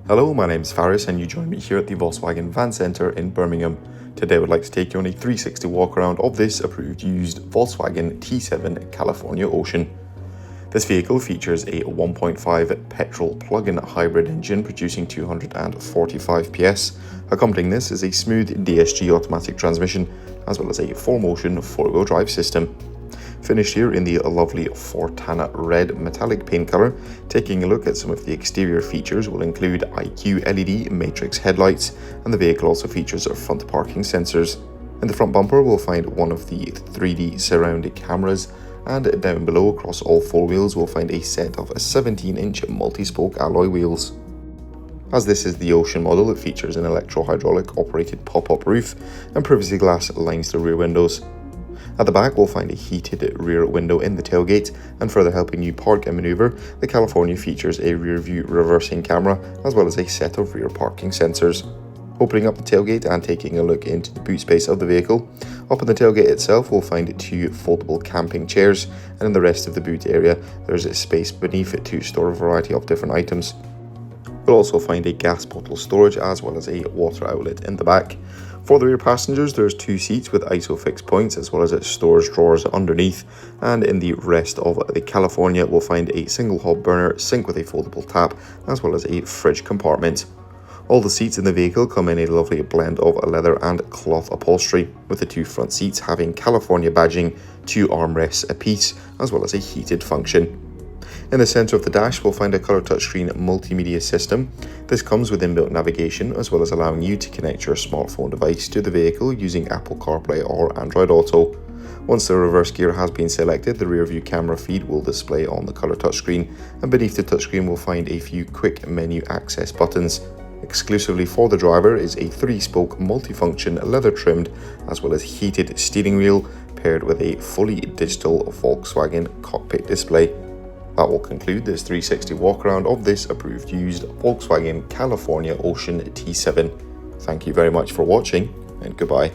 Hello, my name is Faris and you join me here at the Volkswagen Van Centre in Birmingham. Today I would like to take you on a 360 walk around of this approved used Volkswagen T7 Cali Ocean. This vehicle features a 1.5 petrol plug-in hybrid engine producing 245 PS. Accompanying this is a smooth DSG automatic transmission as well as a 4MOTION four-wheel drive system. Finished here in the lovely Fortana Red metallic paint colour. Taking a look at some of the exterior features will include IQ LED matrix headlights, and the vehicle also features front parking sensors. In the front bumper we'll find one of the 3D surround cameras, and down below across all four wheels we'll find a set of 17-inch multi-spoke alloy wheels. As this is the Ocean model, it features an Electro hydraulic operated pop-up roof, and privacy glass lines the rear windows. At the back we'll find a heated rear window in the tailgate, and further helping you park and manoeuvre, the California features a rear view reversing camera as well as a set of rear parking sensors. Opening up the tailgate and taking a look into the boot space of the vehicle, up in the tailgate itself we'll find two foldable camping chairs, and in the rest of the boot area there's a space beneath it to store a variety of different items. We'll also find a gas bottle storage as well as a water outlet in the back. For the rear passengers, there's two seats with ISOFIX points as well as storage drawers underneath, and in the rest of the California we'll find a single hob burner sink with a foldable tap as well as a fridge compartment. All the seats in the vehicle come in a lovely blend of leather and cloth upholstery, with the two front seats having California badging, two armrests apiece as well as a heated function. In the centre of the dash we'll find a colour touchscreen multimedia system. This comes with inbuilt navigation as well as allowing you to connect your smartphone device to the vehicle using Apple CarPlay or Android Auto. Once the reverse gear has been selected, the rear view camera feed will display on the colour touchscreen, and beneath the touchscreen we'll find a few quick menu access buttons. Exclusively for the driver is a 3-spoke multifunction leather trimmed as well as heated steering wheel paired with a fully digital Volkswagen cockpit display. That will conclude this 360 walk around of this approved used Volkswagen Cali Ocean T7. Thank you very much for watching, and goodbye.